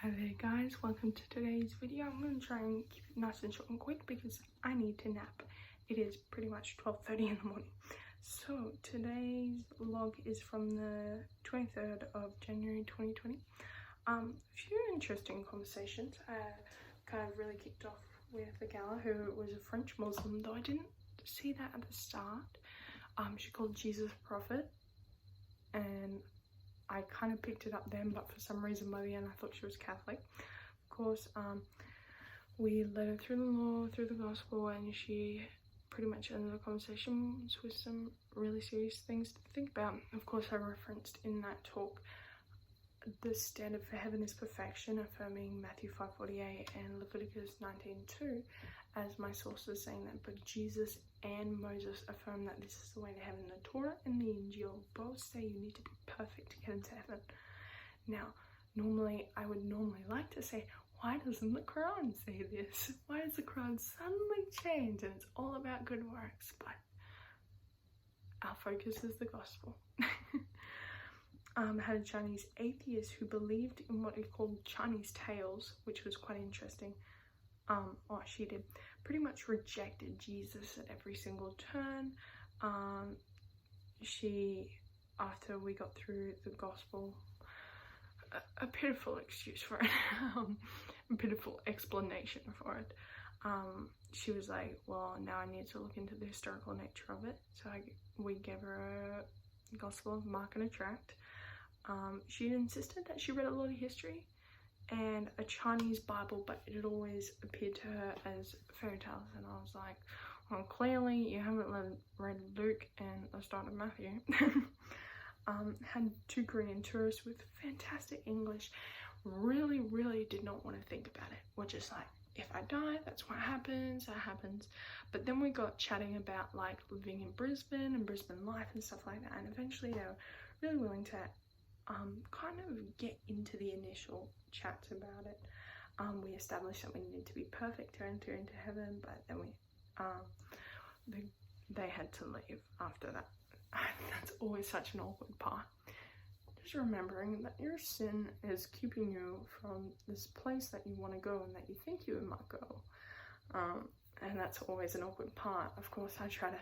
Hi there guys, welcome to today's video. I'm going to try and keep it nice and short and quick because I need to nap. It is pretty much 12:30 in the morning. So today's vlog is from the 23rd of January 2020. A few interesting conversations. I kind of really kicked off with a gal who was a French Muslim, though I didn't see that at the start. She called Jesus a prophet, and I kind of picked it up then, but for some reason by the end I thought she was Catholic. Of course, we led her through the law, through the gospel, and she pretty much ended the conversation with some really serious things to think about. Of course, I referenced in that talk the standard for heaven is perfection, affirming Matthew 5:48 and Leviticus 19:2 as my sources, saying that but Jesus and Moses affirm that this is the way to heaven. The Torah and the Injil both say you need to be perfect to get into heaven. Now, I would normally like to say, why doesn't the Quran say this? Why does the Quran suddenly change and it's all about good works? But our focus is the gospel. Had a Chinese atheist who believed in what he called Chinese tales, which was quite interesting. She did, pretty much rejected Jesus at every single turn. After we got through the gospel, a pitiful excuse for it, a pitiful explanation for it. She was like, well, now I need to look into the historical nature of it. So we gave her a Gospel of Mark and a tract. She insisted that she read a lot of history and a Chinese Bible, but it had always appeared to her as fairy tales, and I was like, well, clearly you haven't read Luke and the start of Matthew. Had two Korean tourists with fantastic English, really did not want to think about it. We're just like, if I die, that's what happens, that happens. But then we got chatting about like living in Brisbane and Brisbane life and stuff like that, and eventually they were really willing to kind of get into the initial chats about it. We established that we needed to be perfect to enter into heaven, but then they had to leave after that. That's always such an awkward part. Just remembering that your sin is keeping you from this place that you want to go and that you think you might go. And that's always an awkward part. Of course, I try to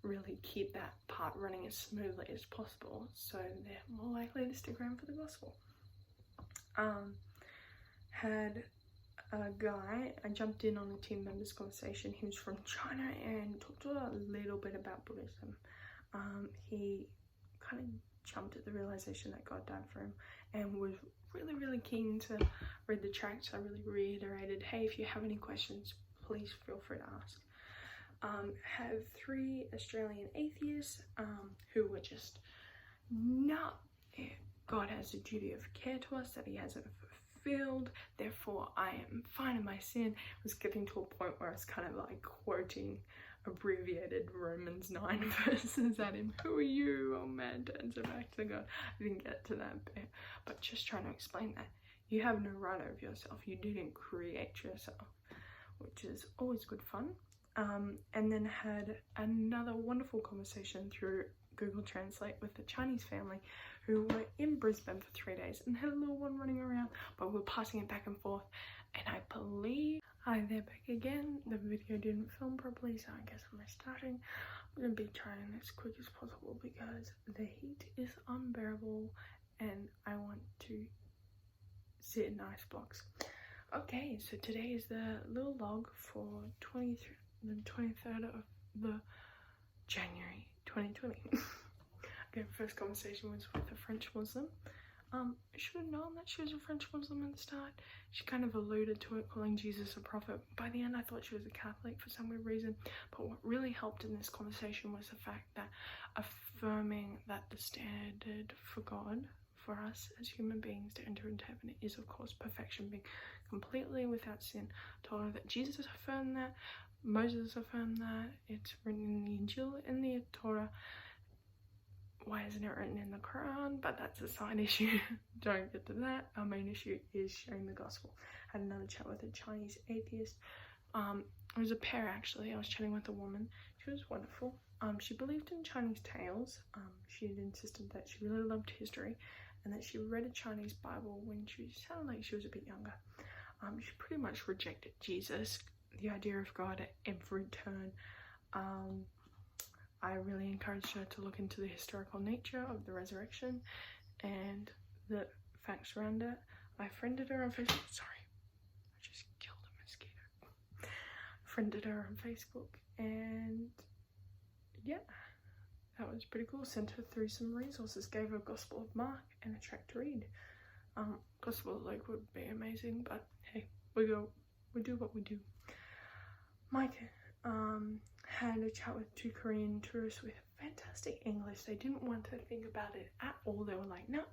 really keep that part running as smoothly as possible so they're more likely to stick around for the gospel. Had a guy, I jumped in on a team member's conversation. He was from China and talked a little bit about Buddhism. He kind of jumped at the realization that God died for him and was really keen to read the tracts. I really reiterated, hey, if you have any questions, please feel free to ask. Have three Australian atheists who were just not, God has a duty of care to us that he hasn't fulfilled, therefore I am fine in my sin. It was getting to a point where I was kind of like quoting abbreviated Romans 9 verses at him. Who are you? Oh man, turns it back to God. I didn't get to that bit, but just trying to explain that you have no right over yourself. You didn't create yourself, which is always good fun. And then had another wonderful conversation through Google Translate with a Chinese family who were in Brisbane for 3 days and had a little one running around, but we're passing it back and forth. And I believe, hi, they're back again. The video didn't film properly, so I guess I'm restarting. I'm going to be trying as quick as possible because the heat is unbearable and I want to sit in ice blocks. Okay, so today is the little log for the 23rd of the January 2020. Okay, first conversation was with a French Muslim. I should have known that she was a French Muslim at the start. She kind of alluded to it, calling Jesus a prophet. By the end, I thought she was a Catholic for some weird reason. But what really helped in this conversation was the fact that affirming that the standard for God, for us as human beings to enter into heaven, is of course perfection, being completely without sin. Told her that Jesus affirmed that, Moses affirmed that, it's written in the Injil, in the Torah. Why isn't it written in the Quran? But that's a side issue. Don't get to that. Our main issue is sharing the gospel. Had another chat with a Chinese atheist. It was a pair actually. I was chatting with a woman. She was wonderful. She believed in Chinese tales. She had insisted that she really loved history and that she read a Chinese Bible when she sounded like she was a bit younger. She pretty much rejected Jesus, the idea of God, at every turn. I really encouraged her to look into the historical nature of the resurrection and the facts around it. I friended her on Facebook. Sorry, I just killed a mosquito. Friended her on Facebook, and yeah, that was pretty cool. Sent her through some resources, gave her Gospel of Mark and a tract to read. Gospel of Luke would be amazing, but hey, we do what we do. Mike had a chat with 2 Korean tourists with fantastic English. They didn't want to think about it at all. They were like, no.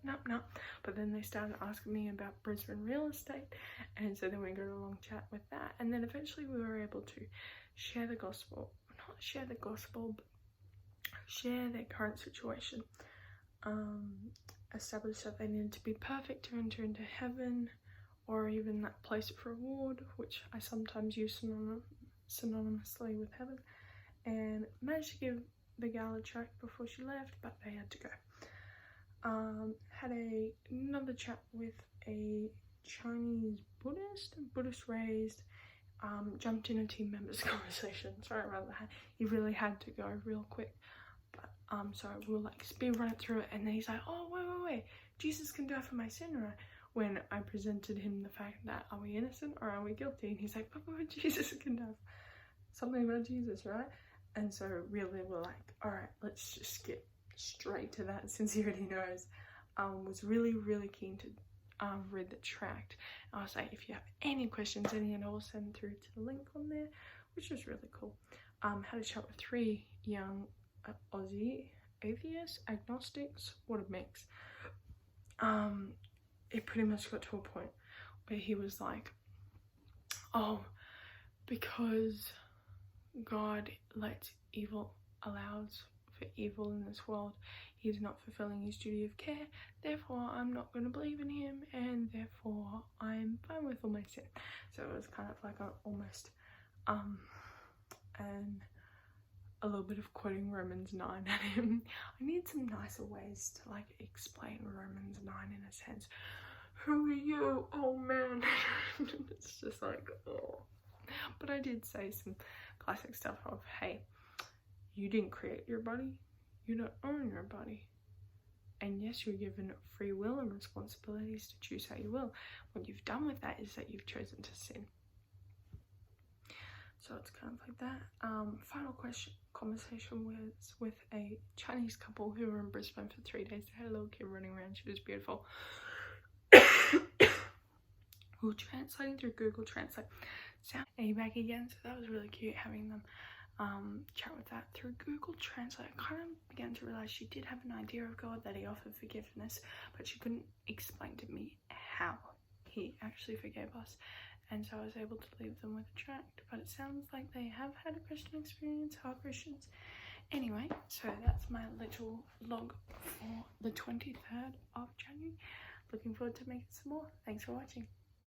But then they started asking me about Brisbane real estate, and so then we got a long chat with that. And then eventually we were able to share the gospel, not share the gospel, but share their current situation. Establish that they needed to be perfect to enter into heaven, or even that place of reward, which I sometimes use synonymously with heaven, and managed to give the gal a tract before she left, but they had to go. Had another chat with a Chinese Buddhist raised, jumped in a team members conversation. Sorry about that. He really had to go real quick. But so we'll like speed run it through it, and then he's like, oh wait, Jesus can die for my sin, right? When I presented him the fact that, are we innocent or are we guilty? And he's like, but Jesus can die. Something about Jesus, right? And so really we're like, all right, let's just skip straight to that since he already knows. Was really keen to read the tract. I was like, if you have any questions, any at all, send through to the link on there, which was really cool. Had a chat with 3 young Aussie atheists, agnostics, what a mix. It pretty much got to a point where he was like, oh, because God allows for evil in this world, he's not fulfilling his duty of care, therefore I'm not going to believe in him, and therefore I'm fine with all my sin. So it was kind of like almost and a little bit of quoting Romans 9 at him. I need some nicer ways to like explain Romans 9 in a sense. Who are you? Oh man. It's just like, oh. But I did say some classic stuff of, hey, you didn't create your body, you don't own your body. And yes, you're given free will and responsibilities to choose how you will. What you've done with that is that you've chosen to sin. So it's kind of like that. Final conversation was with a Chinese couple who were in Brisbane for 3 days. They had a little kid running around. She was beautiful. We were translating through Google Translate. Are you back again? So that was really cute having them chat with that through Google Translate. I kind of began to realize she did have an idea of God, that he offered forgiveness, but she couldn't explain to me how he actually forgave us. And so I was able to leave them with a tract, but it sounds like they have had a Christian experience, are Christians. Anyway, so that's my little log for the 23rd of January. Looking forward to making some more. Thanks for watching.